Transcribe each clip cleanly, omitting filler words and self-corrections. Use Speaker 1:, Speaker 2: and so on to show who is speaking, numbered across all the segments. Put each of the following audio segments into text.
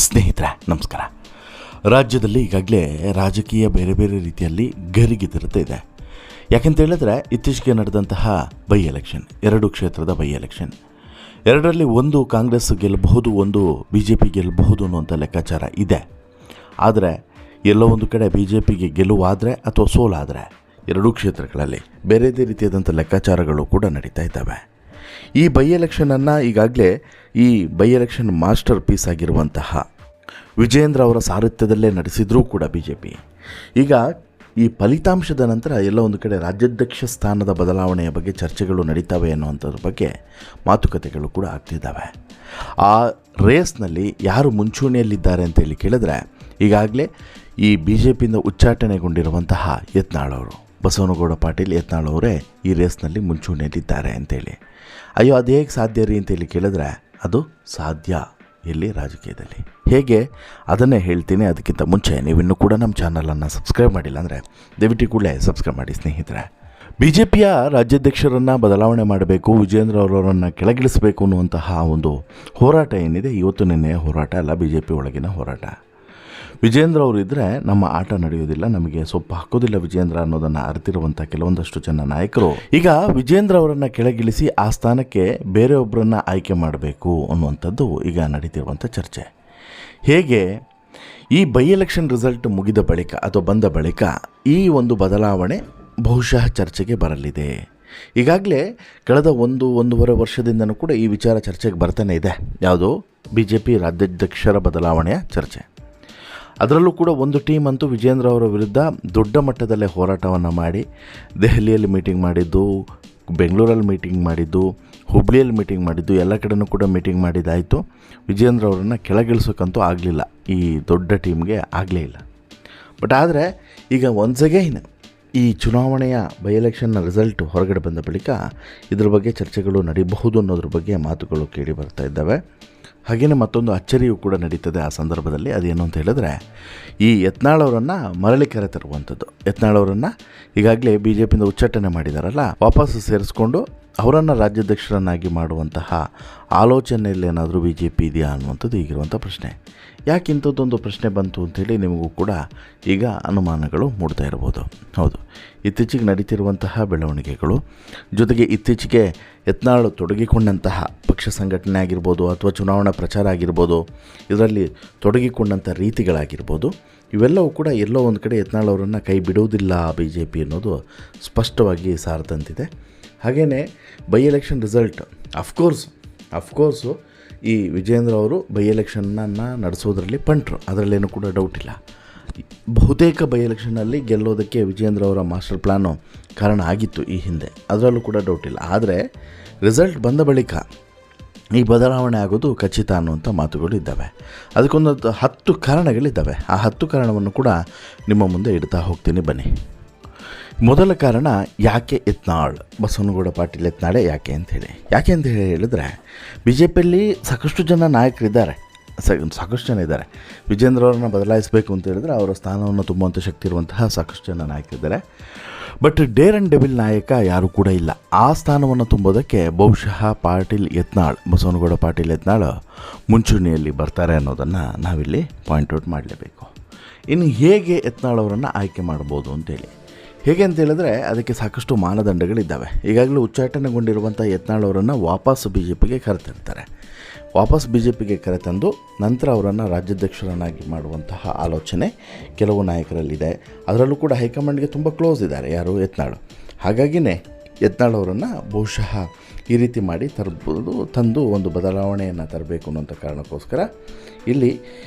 Speaker 1: ಸ್ನೇಹಿತರೆ ನಮಸ್ಕಾರ. ರಾಜ್ಯದಲ್ಲಿ ಈಗಾಗಲೇ ರಾಜಕೀಯ ಬೇರೆ ಬೇರೆ ರೀತಿಯಲ್ಲಿ ಗರಿಗೆದರ್ತಾ ಇದೆ. ಯಾಕೆಂತ ಹೇಳಿದ್ರೆ ಇತ್ತೀಚೆಗೆ ನಡೆದಂತಹ ಬೈ ಎಲೆಕ್ಷನ್, 2 ಕ್ಷೇತ್ರದ ಬೈ ಎಲೆಕ್ಷನ್, ಎರಡರಲ್ಲಿ ಒಂದು ಕಾಂಗ್ರೆಸ್ ಗೆಲ್ಲಬಹುದು, ಒಂದು BJP ಗೆಲ್ಲಬಹುದು ಅನ್ನುವಂಥ ಲೆಕ್ಕಾಚಾರ ಇದೆ. ಆದರೆ ಎಲ್ಲೋ ಒಂದು ಕಡೆ BJPಗೆ ಗೆಲುವಾದರೆ ಅಥವಾ ಸೋಲಾದರೆ 2 ಕ್ಷೇತ್ರಗಳಲ್ಲಿ ಬೇರೆದೇ ರೀತಿಯಾದಂಥ ಲೆಕ್ಕಾಚಾರಗಳು ಕೂಡ ನಡೀತಾ ಇದ್ದಾವೆ. ಈ ಬೈ ಎಲೆಕ್ಷನನ್ನು ಈಗಾಗಲೇ ಈ ಬೈ ಎಲೆಕ್ಷನ್ ಮಾಸ್ಟರ್ ಪೀಸ್ ಆಗಿರುವಂತಹ ವಿಜೇಂದ್ರ ಅವರ ಸಾರಥ್ಯದಲ್ಲೇ ನಡೆಸಿದರೂ ಕೂಡ BJP ಈಗ ಈ ಫಲಿತಾಂಶದ ನಂತರ ಎಲ್ಲ ಒಂದು ಕಡೆ ರಾಜ್ಯಾಧ್ಯಕ್ಷ ಸ್ಥಾನದ ಬದಲಾವಣೆಯ ಬಗ್ಗೆ ಚರ್ಚೆಗಳು ನಡೀತವೆ ಅನ್ನುವಂಥದ್ರ ಬಗ್ಗೆ ಮಾತುಕತೆಗಳು ಕೂಡ ಆಗ್ತಿದ್ದಾವೆ. ಆ ರೇಸ್ನಲ್ಲಿ ಯಾರು ಮುಂಚೂಣಿಯಲ್ಲಿದ್ದಾರೆ ಅಂತೇಳಿ ಕೇಳಿದ್ರೆ ಈಗಾಗಲೇ ಈ BJPಯಿಂದ ಉಚ್ಚಾಟನೆಗೊಂಡಿರುವಂತಹ ಯತ್ನಾಳ್ ಅವರು, ಬಸವನಗೌಡ ಪಾಟೀಲ್ ಯತ್ನಾಳ್ ಅವರೇ ಈ ರೇಸ್ನಲ್ಲಿ ಮುಂಚೂಣಿಯಲ್ಲಿದ್ದಾರೆ ಅಂತೇಳಿ. ಅಯ್ಯೋ ಅದು ಹೇಗೆ ಸಾಧ್ಯ ರೀ ಅಂತೇಳಿ ಕೇಳಿದ್ರೆ ಅದು ಸಾಧ್ಯ ಇಲ್ಲಿ ರಾಜಕೀಯದಲ್ಲಿ. ಹೇಗೆ ಅದನ್ನೇ ಹೇಳ್ತೀನಿ. ಅದಕ್ಕಿಂತ ಮುಂಚೆ ನೀವಿನ್ನೂ ಕೂಡ ನಮ್ಮ ಚಾನಲನ್ನು ಸಬ್ಸ್ಕ್ರೈಬ್ ಮಾಡಿಲ್ಲ ಅಂದರೆ ದಯವಿಟ್ಟು ಕೂಡಲೇ ಸಬ್ಸ್ಕ್ರೈಬ್ ಮಾಡಿ ಸ್ನೇಹಿತರೆ. BJPಯ ರಾಜ್ಯಾಧ್ಯಕ್ಷರನ್ನು ಬದಲಾವಣೆ ಮಾಡಬೇಕು, ವಿಜೇಂದ್ರ ಅವರನ್ನು ಕೆಳಗಿಳಿಸಬೇಕು ಅನ್ನುವಂತಹ ಒಂದು ಹೋರಾಟ ಏನಿದೆ, ಇವತ್ತು ನಿನ್ನೆಯ ಹೋರಾಟ ಅಲ್ಲ, BJP ಒಳಗಿನ ಹೋರಾಟ. ವಿಜೇಂದ್ರ ಅವರು ಇದ್ದರೆ ನಮ್ಮ ಆಟ ನಡೆಯೋದಿಲ್ಲ, ನಮಗೆ ಸೊಪ್ಪು ಹಾಕೋದಿಲ್ಲ ವಿಜೇಂದ್ರ ಅನ್ನೋದನ್ನು ಅರಿತಿರುವಂಥ ಕೆಲವೊಂದಷ್ಟು ಜನ ನಾಯಕರು ಈಗ ವಿಜೇಂದ್ರ ಅವರನ್ನು ಕೆಳಗಿಳಿಸಿ ಆ ಸ್ಥಾನಕ್ಕೆ ಬೇರೆಯೊಬ್ಬರನ್ನು ಆಯ್ಕೆ ಮಾಡಬೇಕು ಅನ್ನುವಂಥದ್ದು ಈಗ ನಡೀತಿರುವಂಥ ಚರ್ಚೆ. ಹೇಗೆ ಈ ಬೈ ಎಲೆಕ್ಷನ್ ರಿಸಲ್ಟ್ ಮುಗಿದ ಬಳಿಕ ಅಥವಾ ಬಂದ ಬಳಿಕ ಈ ಒಂದು ಬದಲಾವಣೆ ಬಹುಶಃ ಚರ್ಚೆಗೆ ಬರಲಿದೆ. ಈಗಾಗಲೇ ಕಳೆದ 1-1.5 ವರ್ಷದಿಂದನೂ ಕೂಡ ಈ ವಿಚಾರ ಚರ್ಚೆಗೆ ಬರ್ತಾನೆ ಇದೆ. ಯಾವುದು BJP ರಾಜ್ಯಾಧ್ಯಕ್ಷರ ಬದಲಾವಣೆಯ ಚರ್ಚೆ. ಅದರಲ್ಲೂ ಕೂಡ ಒಂದು ಟೀಮ್ ಅಂತೂ ವಿಜೇಂದ್ರ ಅವರ ವಿರುದ್ಧ ದೊಡ್ಡ ಮಟ್ಟದಲ್ಲೇ ಹೋರಾಟವನ್ನು ಮಾಡಿ ದೆಹಲಿಯಲ್ಲಿ ಮೀಟಿಂಗ್ ಮಾಡಿದ್ದು, ಬೆಂಗಳೂರಲ್ಲಿ ಮೀಟಿಂಗ್ ಮಾಡಿದ್ದು, ಹುಬ್ಳಿಯಲ್ಲಿ ಮೀಟಿಂಗ್ ಮಾಡಿದ್ದು, ಎಲ್ಲ ಕಡೆಯೂ ಕೂಡ ಮೀಟಿಂಗ್ ಮಾಡಿದ್ದಾಯಿತು. ವಿಜೇಂದ್ರ ಅವರನ್ನು ಕೆಳಗಿಳಿಸೋಕ್ಕಂತೂ ಆಗಲಿಲ್ಲ, ಈ ದೊಡ್ಡ ಟೀಮ್ಗೆ ಆಗಲೇ ಇಲ್ಲ. ಬಟ್ ಆದರೆ ಈಗ ಒನ್ಸ್ ಅಗೈನ್ ಈ ಚುನಾವಣೆಯ ಬೈ ಎಲೆಕ್ಷನ್ನ ರಿಸಲ್ಟ್ ಹೊರಗಡೆ ಬಂದ ಬಳಿಕ ಇದ್ರ ಬಗ್ಗೆ ಚರ್ಚೆಗಳು ನಡೀಬಹುದು ಅನ್ನೋದ್ರ ಬಗ್ಗೆ ಮಾತುಗಳು ಕೇಳಿ ಬರ್ತಾ ಇದ್ದಾವೆ. ಹಾಗೆಯೇ ಮತ್ತೊಂದು ಅಚ್ಚರಿಯೂ ಕೂಡ ನಡೀತದೆ ಆ ಸಂದರ್ಭದಲ್ಲಿ. ಅದೇನು ಅಂತ ಹೇಳಿದ್ರೆ ಈ ಯತ್ನಾಳ್ ಅವರನ್ನು ಮರಳಿ ಕರೆತರುವಂಥದ್ದು. ಯತ್ನಾಳ್ ಅವರನ್ನು ಈಗಾಗಲೇ BJPಯಿಂದ ಉಚ್ಚಾಟನೆ ಮಾಡಿದಾರಲ್ಲ, ವಾಪಸ್ಸು ಸೇರಿಸ್ಕೊಂಡು ಅವರನ್ನು ರಾಜ್ಯಾಧ್ಯಕ್ಷರನ್ನಾಗಿ ಮಾಡುವಂತಹ ಆಲೋಚನೆಯಲ್ಲಿ ಏನಾದರೂ BJP ಇದೆಯಾ ಅನ್ನುವಂಥದ್ದು ಈಗಿರುವಂಥ ಪ್ರಶ್ನೆ. ಯಾಕೆ ಇಂಥದ್ದೊಂದು ಪ್ರಶ್ನೆ ಬಂತು ಅಂಥೇಳಿ ನಿಮಗೂ ಕೂಡ ಈಗ ಅನುಮಾನಗಳು ಮೂಡ್ತಾ ಇರ್ಬೋದು. ಹೌದು, ಇತ್ತೀಚೆಗೆ ನಡೀತಿರುವಂತಹ ಬೆಳವಣಿಗೆಗಳು, ಜೊತೆಗೆ ಇತ್ತೀಚೆಗೆ ಯತ್ನಾಳ್ ತೊಡಗಿಕೊಂಡಂತಹ ಪಕ್ಷ ಸಂಘಟನೆ ಆಗಿರ್ಬೋದು ಅಥವಾ ಚುನಾವಣಾ ಪ್ರಚಾರ ಆಗಿರ್ಬೋದು, ಇದರಲ್ಲಿ ತೊಡಗಿಕೊಂಡಂಥ ರೀತಿಗಳಾಗಿರ್ಬೋದು, ಇವೆಲ್ಲವೂ ಕೂಡ ಎಲ್ಲೋ ಒಂದು ಕಡೆ ಯತ್ನಾಳ್ ಅವರನ್ನು ಕೈ ಬಿಡುವುದಿಲ್ಲ BJP ಅನ್ನೋದು ಸ್ಪಷ್ಟವಾಗಿ ಸಾರದಂತಿದೆ. ಹಾಗೆಯೇ ಬೈ ಎಲೆಕ್ಷನ್ ರಿಸಲ್ಟ್ ಅಫ್ಕೋರ್ಸು ಈ ವಿಜೇಂದ್ರ ಅವರು ಬೈ ಎಲೆಕ್ಷನನ್ನು ನಡೆಸೋದ್ರಲ್ಲಿ ಪಂಟ್ರು, ಅದರಲ್ಲೇನೂ ಕೂಡ ಡೌಟ್ ಇಲ್ಲ. ಬಹುತೇಕ ಬೈ ಎಲೆಕ್ಷನ್ನಲ್ಲಿ ಗೆಲ್ಲೋದಕ್ಕೆ ವಿಜೇಂದ್ರ ಅವರ ಮಾಸ್ಟರ್ ಪ್ಲ್ಯಾನು ಕಾರಣ ಆಗಿತ್ತು ಈ ಹಿಂದೆ, ಅದರಲ್ಲೂ ಕೂಡ ಡೌಟ್ ಇಲ್ಲ. ಆದರೆ ರಿಸಲ್ಟ್ ಬಂದ ಬಳಿಕ ಈ ಬದಲಾವಣೆ ಆಗೋದು ಖಚಿತ ಅನ್ನುವಂಥ ಮಾತುಗಳು ಇದ್ದಾವೆ. ಅದಕ್ಕೊಂದು 10 ಕಾರಣಗಳಿದ್ದಾವೆ. ಆ 10 ಕಾರಣವನ್ನು ಕೂಡ ನಿಮ್ಮ ಮುಂದೆ ಇಡ್ತಾ ಹೋಗ್ತೀನಿ ಬನ್ನಿ. ಮೊದಲ ಕಾರಣ, ಯಾಕೆ ಯತ್ನಾಳ್, ಬಸವನಗೌಡ ಪಾಟೀಲ್ ಯತ್ನಾಳೇ ಯಾಕೆ ಅಂತ ಹೇಳಿದ್ರೆ BJPಯಲ್ಲಿ ಸಾಕಷ್ಟು ಜನ ನಾಯಕರಿದ್ದಾರೆ, ಸಾಕಷ್ಟು ಜನ ಇದ್ದಾರೆ. ವಿಜೇಂದ್ರ ಅವರನ್ನು ಬದಲಾಯಿಸಬೇಕು ಅಂತ ಹೇಳಿದ್ರೆ ಅವರ ಸ್ಥಾನವನ್ನು ತುಂಬುವಂಥ ಶಕ್ತಿ ಇರುವಂತಹ ಸಾಕಷ್ಟು ಜನ ನಾಯಕರಿದ್ದಾರೆ. ಬಟ್ ಡೇರ್ ಆ್ಯಂಡ್ ಡೆವಿಲ್ ನಾಯಕ ಯಾರೂ ಕೂಡ ಇಲ್ಲ. ಆ ಸ್ಥಾನವನ್ನು ತುಂಬೋದಕ್ಕೆ ಬಹುಶಃ ಬಸವನಗೌಡ ಪಾಟೀಲ್ ಯತ್ನಾಳ್ ಮುಂಚೂಣಿಯಲ್ಲಿ ಬರ್ತಾರೆ ಅನ್ನೋದನ್ನು ನಾವಿಲ್ಲಿ ಪಾಯಿಂಟ್ಔಟ್ ಮಾಡಲೇಬೇಕು. ಇನ್ನು ಹೇಗೆ ಯತ್ನಾಳ್ ಅವರನ್ನು ಆಯ್ಕೆ ಮಾಡ್ಬೋದು ಅಂತೇಳಿ, ಹೇಗೆ ಅಂತ ಹೇಳಿದ್ರೆ ಅದಕ್ಕೆ ಸಾಕಷ್ಟು ಮಾನದಂಡಗಳಿದ್ದಾವೆ. ಈಗಾಗಲೇ ಉಚ್ಚಾಟನೆಗೊಂಡಿರುವಂಥ ಯತ್ನಾಳ್ ಅವರನ್ನು ವಾಪಸ್ BJPಗೆ ಕರೆತರ್ತಾರೆ. ವಾಪಸ್ BJPಗೆ ಕರೆತಂದು ನಂತರ ಅವರನ್ನು ರಾಜ್ಯಾಧ್ಯಕ್ಷರನ್ನಾಗಿ ಮಾಡುವಂತಹ ಆಲೋಚನೆ ಕೆಲವು ನಾಯಕರಲ್ಲಿದೆ. ಅದರಲ್ಲೂ ಕೂಡ ಹೈಕಮಾಂಡ್ಗೆ ತುಂಬ ಕ್ಲೋಸ್ ಇದ್ದಾರೆ, ಯಾರು, ಯತ್ನಾಳ್. ಹಾಗಾಗಿಯೇ ಯತ್ನಾಳ್ ಅವರನ್ನು ಬಹುಶಃ ಈ ರೀತಿ ಮಾಡಿ ತಂದು ಒಂದು ಬದಲಾವಣೆಯನ್ನು ತರಬೇಕು ಅನ್ನುವಂಥ ಕಾರಣಕ್ಕೋಸ್ಕರ ಇಲ್ಲಿ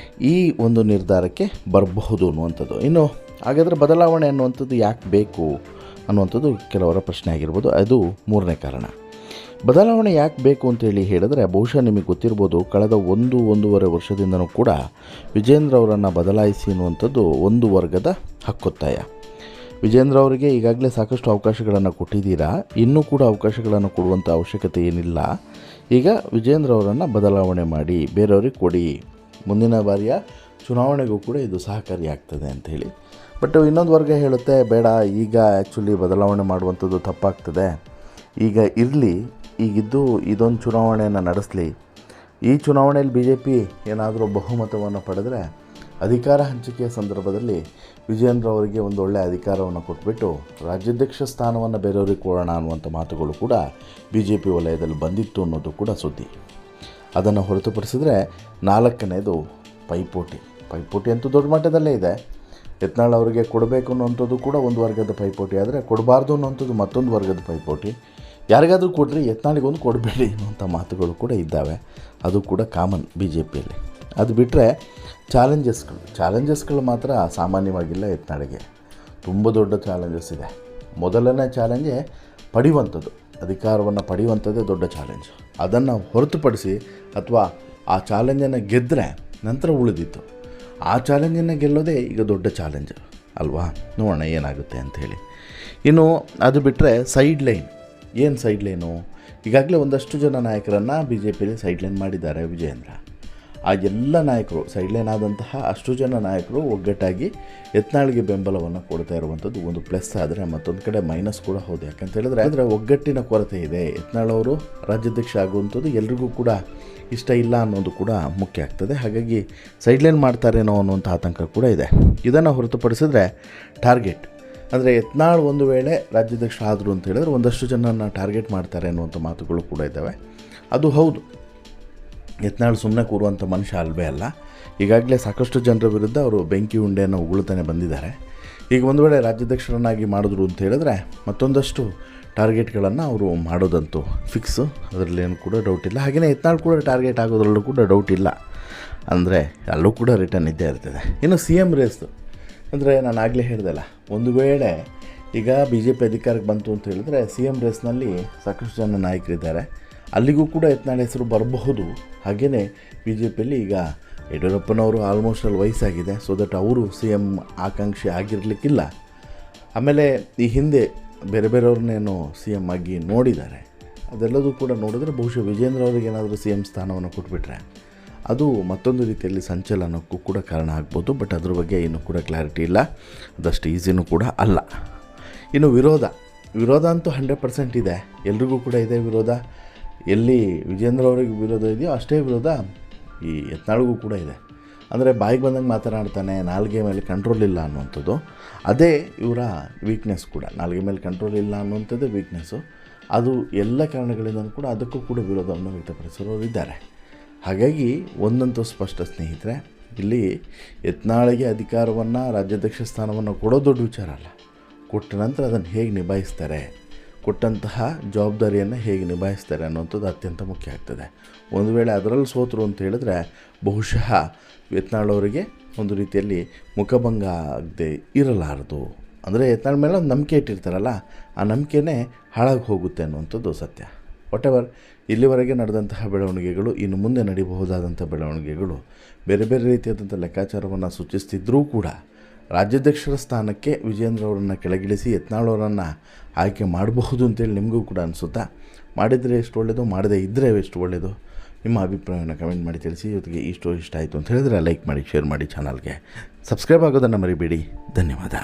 Speaker 1: ಈ ಒಂದು ನಿರ್ಧಾರಕ್ಕೆ ಬರಬಹುದು ಅನ್ನುವಂಥದ್ದು. ಇನ್ನು ಹಾಗಾದರೆ ಬದಲಾವಣೆ ಅನ್ನುವಂಥದ್ದು ಯಾಕೆ ಬೇಕು ಅನ್ನುವಂಥದ್ದು ಕೆಲವರ ಪ್ರಶ್ನೆ ಆಗಿರ್ಬೋದು. ಅದು 3ನೇ ಕಾರಣ. ಬದಲಾವಣೆ ಯಾಕೆ ಬೇಕು ಅಂತೇಳಿ ಹೇಳಿದ್ರೆ ಬಹುಶಃ ನಿಮಗೆ ಗೊತ್ತಿರ್ಬೋದು, ಕಳೆದ 1-1.5 ವರ್ಷದಿಂದನೂ ಕೂಡ ವಿಜೇಂದ್ರ ಅವರನ್ನು ಬದಲಾಯಿಸಿ ಅನ್ನುವಂಥದ್ದು ಒಂದು ವರ್ಗದ ಹಕ್ಕೊತ್ತಾಯ. ವಿಜೇಂದ್ರ ಅವರಿಗೆ ಈಗಾಗಲೇ ಸಾಕಷ್ಟು ಅವಕಾಶಗಳನ್ನು ಕೊಟ್ಟಿದ್ದೀರಾ, ಇನ್ನೂ ಕೂಡ ಅವಕಾಶಗಳನ್ನು ಕೊಡುವಂಥ ಅವಶ್ಯಕತೆ ಏನಿಲ್ಲ. ಈಗ ವಿಜೇಂದ್ರ ಅವರನ್ನು ಬದಲಾವಣೆ ಮಾಡಿ ಬೇರೆಯವ್ರಿಗೆ ಕೊಡಿ, ಮುಂದಿನ ಬಾರಿಯ ಚುನಾವಣೆಗೂ ಕೂಡ ಇದು ಸಹಕಾರಿಯಾಗ್ತದೆ ಅಂಥೇಳಿ. ಬಟ್ ಇನ್ನೊಂದು ವರ್ಗ ಹೇಳುತ್ತೆ, ಬೇಡ, ಈಗ ಆ್ಯಕ್ಚುಲಿ ಬದಲಾವಣೆ ಮಾಡುವಂಥದ್ದು ತಪ್ಪಾಗ್ತದೆ, ಈಗ ಇರಲಿ, ಈಗಿದ್ದು ಇದೊಂದು ಚುನಾವಣೆಯನ್ನು ನಡೆಸಲಿ, ಈ ಚುನಾವಣೆಯಲ್ಲಿ BJP ಏನಾದರೂ ಬಹುಮತವನ್ನು ಪಡೆದರೆ ಅಧಿಕಾರ ಹಂಚಿಕೆಯ ಸಂದರ್ಭದಲ್ಲಿ ವಿಜಯೇಂದ್ರ ಅವರಿಗೆ ಒಂದು ಒಳ್ಳೆಯ ಅಧಿಕಾರವನ್ನು ಕೊಟ್ಬಿಟ್ಟು ರಾಜ್ಯಾಧ್ಯಕ್ಷ ಸ್ಥಾನವನ್ನು ಬೇರೆಯವ್ರಿಗೆ ಕೊಡೋಣ ಅನ್ನುವಂಥ ಮಾತುಗಳು ಕೂಡ BJP ವಲಯದಲ್ಲಿ ಬಂದಿತ್ತು ಅನ್ನೋದು ಕೂಡ ಸುದ್ದಿ. ಅದನ್ನು ಹೊರತುಪಡಿಸಿದರೆ 4ನೇದು ಪೈಪೋಟಿ ಅಂತೂ ದೊಡ್ಡ ಮಟ್ಟದಲ್ಲೇ ಇದೆ. ಯತ್ನಾಳ್ ಅವರಿಗೆ ಕೊಡಬೇಕು ಅನ್ನೋಂಥದ್ದು ಕೂಡ ಒಂದು ವರ್ಗದ ಪೈಪೋಟಿ, ಆದರೆ ಕೊಡಬಾರ್ದು ಅನ್ನೋಂಥದ್ದು ಮತ್ತೊಂದು ವರ್ಗದ ಪೈಪೋಟಿ. ಯಾರಿಗಾದರೂ ಕೊಡ್ರಿ, ಯತ್ನಾಳಿಗೊಂದು ಕೊಡಬೇಡಿ ಅನ್ನುವಂಥ ಮಾತುಗಳು ಕೂಡ ಇದ್ದಾವೆ. ಅದು ಕೂಡ ಕಾಮನ್ BJPಯಲ್ಲಿ. ಅದು ಬಿಟ್ಟರೆ ಚಾಲೆಂಜಸ್ಗಳು ಮಾತ್ರ ಸಾಮಾನ್ಯವಾಗಿಲ್ಲ. ಯತ್ನಾಳಿಗೆ ತುಂಬ ದೊಡ್ಡ ಚಾಲೆಂಜಸ್ ಇದೆ. ಮೊದಲನೇ ಚಾಲೆಂಜೇ ಪಡೆಯುವಂಥದ್ದು, ಅಧಿಕಾರವನ್ನು ಪಡೆಯುವಂಥದ್ದೇ ದೊಡ್ಡ ಚಾಲೆಂಜ್. ಅದನ್ನು ಹೊರತುಪಡಿಸಿ ಅಥವಾ ಆ ಚಾಲೆಂಜನ್ನು ಗೆದ್ದರೆ ನಂತರ ಉಳಿದಿತ್ತು. ಆ ಚಾಲೆಂಜನ್ನು ಗೆಲ್ಲೋದೇ ಈಗ ದೊಡ್ಡ ಚಾಲೆಂಜ್ ಅಲ್ವಾ? ನೋಡೋಣ ಏನಾಗುತ್ತೆ ಅಂಥೇಳಿ. ಇನ್ನು ಅದು ಬಿಟ್ಟರೆ ಸೈಡ್ ಲೈನು, ಈಗಾಗಲೇ ಒಂದಷ್ಟು ಜನ ನಾಯಕರನ್ನು BJPಯಲ್ಲಿ ಸೈಡ್ಲೈನ್ ಮಾಡಿದ್ದಾರೆ ವಿಜಯೇಂದ್ರ. ಆ ಎಲ್ಲ ನಾಯಕರು ಸೈಡ್ಲೈನ್ ಆದಂತಹ ಅಷ್ಟು ಜನ ನಾಯಕರು ಒಗ್ಗಟ್ಟಾಗಿ ಯತ್ನಾಳ್ಗೆ ಬೆಂಬಲವನ್ನು ಕೊಡ್ತಾ ಇರುವಂಥದ್ದು ಒಂದು ಪ್ಲಸ್. ಆದರೆ ಮತ್ತೊಂದು ಕಡೆ ಮೈನಸ್ ಕೂಡ ಹೌದು. ಯಾಕಂತ ಹೇಳಿದ್ರೆ ಒಗ್ಗಟ್ಟಿನ ಕೊರತೆ ಇದೆ. ಯತ್ನಾಳ್ ಅವರು ರಾಜ್ಯಾಧ್ಯಕ್ಷ ಆಗುವಂಥದ್ದು ಎಲ್ರಿಗೂ ಕೂಡ ಇಷ್ಟ ಇಲ್ಲ ಅನ್ನೋದು ಕೂಡ ಮುಖ್ಯ ಆಗ್ತದೆ. ಹಾಗಾಗಿ ಸೈಡ್ಲೈನ್ ಮಾಡ್ತಾರೇನೋ ಅನ್ನುವಂಥ ಆತಂಕ ಕೂಡ ಇದೆ. ಇದನ್ನು ಹೊರತುಪಡಿಸಿದ್ರೆ ಟಾರ್ಗೆಟ್ ಅಂದರೆ ಯತ್ನಾಳ್ ಒಂದು ವೇಳೆ ರಾಜ್ಯಾಧ್ಯಕ್ಷ ಆದರು ಅಂತ ಹೇಳಿದ್ರೆ ಒಂದಷ್ಟು ಜನನ ಟಾರ್ಗೆಟ್ ಮಾಡ್ತಾರೆ ಅನ್ನುವಂಥ ಮಾತುಗಳು ಕೂಡ ಇದ್ದಾವೆ. ಅದು ಹೌದು, ಯತ್ನಾಳ್ ಸುಮ್ಮನೆ ಕೂರುವಂಥ ಮನುಷ್ಯ ಅಲ್ವೇ ಅಲ್ಲ. ಈಗಾಗಲೇ ಸಾಕಷ್ಟು ಜನರ ವಿರುದ್ಧ ಅವರು ಬೆಂಕಿ ಉಂಡೆಯನ್ನು ಉಗುಳ್ತಾನೆ ಬಂದಿದ್ದಾರೆ. ಈಗ ಒಂದು ವೇಳೆ ರಾಜ್ಯಾಧ್ಯಕ್ಷರನ್ನಾಗಿ ಮಾಡಿದ್ರು ಅಂತ ಹೇಳಿದ್ರೆ ಮತ್ತೊಂದಷ್ಟು ಟಾರ್ಗೆಟ್ಗಳನ್ನು ಅವರು ಮಾಡೋದಂತೂ ಫಿಕ್ಸು, ಅದರಲ್ಲೇನು ಕೂಡ ಡೌಟ್ ಇಲ್ಲ. ಹಾಗೆಯೇ ಯತ್ನಾಳ್ ಕೂಡ ಟಾರ್ಗೆಟ್ ಆಗೋದ್ರಲ್ಲೂ ಕೂಡ ಡೌಟ್ ಇಲ್ಲ. ಅಂದರೆ ಅಲ್ಲೂ ಕೂಡ ರಿಟರ್ನ್ ಇದ್ದೇ ಇರ್ತದೆ. ಇನ್ನು CM ರೇಸ್ದು ಅಂದರೆ ನಾನು ಆಗಲೇ ಹೇಳ್ದಲ್ಲ, ಒಂದು ವೇಳೆ ಈಗ BJP ಅಧಿಕಾರಕ್ಕೆ ಬಂತು ಅಂತ ಹೇಳಿದ್ರೆ CM ರೇಸ್ನಲ್ಲಿ ಸಾಕಷ್ಟು ಜನ ನಾಯಕರಿದ್ದಾರೆ. ಅಲ್ಲಿಗೂ ಕೂಡ ಯತ್ನಾಳ್ ಹೆಸರು ಬರಬಹುದು. ಹಾಗೆಯೇ BJPಯಲ್ಲಿ ಈಗ ಯಡಿಯೂರಪ್ಪನವರು ಆಲ್ಮೋಸ್ಟ್ ಅಲ್ಲಿ ವಯಸ್ಸಾಗಿದೆ, ಸೊ ದಟ್ ಅವರು CM ಆಕಾಂಕ್ಷಿ ಆಗಿರಲಿಕ್ಕಿಲ್ಲ. ಆಮೇಲೆ ಈ ಹಿಂದೆ ಬೇರೆಯವ್ರನ್ನೇನು CM ಆಗಿ ನೋಡಿದ್ದಾರೆ. ಅದೆಲ್ಲದೂ ಕೂಡ ನೋಡಿದ್ರೆ ಬಹುಶಃ ವಿಜಯೇಂದ್ರ ಅವರಿಗೆ ಏನಾದರೂ CM ಸ್ಥಾನವನ್ನು ಕೊಟ್ಬಿಟ್ರೆ ಅದು ಮತ್ತೊಂದು ರೀತಿಯಲ್ಲಿ ಸಂಚಲನಕ್ಕೂ ಕೂಡ ಕಾರಣ ಆಗ್ಬೋದು. ಬಟ್ ಅದ್ರ ಬಗ್ಗೆ ಇನ್ನೂ ಕೂಡ ಕ್ಲಾರಿಟಿ ಇಲ್ಲ, ಅದಷ್ಟು ಈಸಿನೂ ಕೂಡ ಅಲ್ಲ. ಇನ್ನು ವಿರೋಧ ಅಂತೂ 100% ಇದೆ, ಎಲ್ರಿಗೂ ಕೂಡ ಇದೆ ವಿರೋಧ. ಎಲ್ಲಿ ವಿಜಯೇಂದ್ರ ಅವರಿಗೆ ವಿರೋಧ ಇದೆಯೋ ಅಷ್ಟೇ ವಿರೋಧ ಈ ಯತ್ನಾಳ್ಗೂ ಕೂಡ ಇದೆ. ಅಂದರೆ ಬಾಯಿಗೆ ಬಂದಂಗೆ ಮಾತನಾಡ್ತಾನೆ, ನಾಲ್ಗೆ ಮೇಲೆ ಕಂಟ್ರೋಲ್ ಇಲ್ಲ ಅನ್ನುವಂಥದ್ದು ಅದೇ ಇವರ ವೀಕ್ನೆಸ್ ಕೂಡ. ನಾಲ್ಗೆ ಮೇಲೆ ಕಂಟ್ರೋಲ್ ಇಲ್ಲ ಅನ್ನುವಂಥದ್ದೇ ವೀಕ್ನೆಸ್ಸು. ಅದು ಎಲ್ಲ ಕಾರಣಗಳಿಂದ ಕೂಡ ಅದಕ್ಕೂ ಕೂಡ ವಿರೋಧವನ್ನು ವ್ಯಕ್ತಪಡಿಸೋರು ಇದ್ದಾರೆ. ಹಾಗಾಗಿ ಒಂದಂತೂ ಸ್ಪಷ್ಟ ಸ್ನೇಹಿತರೆ, ಇಲ್ಲಿ ಯತ್ನಾಳಿಗೆ ಅಧಿಕಾರವನ್ನು ರಾಜ್ಯಾಧ್ಯಕ್ಷ ಸ್ಥಾನವನ್ನು ಕೊಡೋ ದೊಡ್ಡ ವಿಚಾರ ಅಲ್ಲ. ಕೊಟ್ಟ ನಂತರ ಅದನ್ನು ಹೇಗೆ ನಿಭಾಯಿಸ್ತಾರೆ, ಕೊಟ್ಟಂತಹ ಜವಾಬ್ದಾರಿಯನ್ನು ಹೇಗೆ ನಿಭಾಯಿಸ್ತಾರೆ ಅನ್ನೋಂಥದ್ದು ಅತ್ಯಂತ ಮುಖ್ಯ ಆಗ್ತದೆ. ಒಂದು ವೇಳೆ ಅದರಲ್ಲಿ ಸೋತರು ಅಂತ ಹೇಳಿದ್ರೆ ಬಹುಶಃ ಯತ್ನಾಳ್ ಅವರಿಗೆ ಒಂದು ರೀತಿಯಲ್ಲಿ ಮುಖಭಂಗ ಆಗದೆ ಇರಲಾರದು. ಅಂದರೆ ಯತ್ನಾಳ್ ಮೇಲೆ ಒಂದು ನಂಬಿಕೆ ಇಟ್ಟಿರ್ತಾರಲ್ಲ, ಆ ನಂಬಿಕೆನೇ ಹಾಳಾಗಿ ಹೋಗುತ್ತೆ ಅನ್ನುವಂಥದ್ದು ಸತ್ಯ. ವಾಟೆವರ್ ಇಲ್ಲಿವರೆಗೆ ನಡೆದಂತಹ ಬೆಳವಣಿಗೆಗಳು, ಇನ್ನು ಮುಂದೆ ನಡೀಬಹುದಾದಂಥ ಬೆಳವಣಿಗೆಗಳು ಬೇರೆ ಬೇರೆ ರೀತಿಯಾದಂಥ ಲೆಕ್ಕಾಚಾರವನ್ನು ಸೂಚಿಸ್ತಿದ್ರೂ ಕೂಡ ರಾಜ್ಯಾಧ್ಯಕ್ಷರ ಸ್ಥಾನಕ್ಕೆ ವಿಜಯೇಂದ್ರ ಅವರನ್ನು ಕೆಳಗಿಳಿಸಿ ಯತ್ನಾಳ್ ಅವರನ್ನು ಆಯ್ಕೆ ಮಾಡಬಹುದು ಅಂತೇಳಿ ನಿಮಗೂ ಕೂಡ ಅನಿಸುತ್ತಾ? ಮಾಡಿದರೆ ಎಷ್ಟು ಒಳ್ಳೆಯದು, ಮಾಡದೇ ಇದ್ದರೆ ಎಷ್ಟು ಒಳ್ಳೆಯದು? ನಿಮ್ಮ ಅಭಿಪ್ರಾಯವನ್ನು ಕಮೆಂಟ್ ಮಾಡಿ ತಿಳಿಸಿ. ಜೊತೆಗೆ ಈ ಸ್ಟೋರಿ ಇಷ್ಟ ಆಯಿತು ಅಂತ ಹೇಳಿದ್ರೆ ಲೈಕ್ ಮಾಡಿ, ಶೇರ್ ಮಾಡಿ, ಚಾನಲ್ಗೆ ಸಬ್ಸ್ಕ್ರೈಬ್ ಆಗೋದನ್ನು ಮರಿಬೇಡಿ. ಧನ್ಯವಾದ.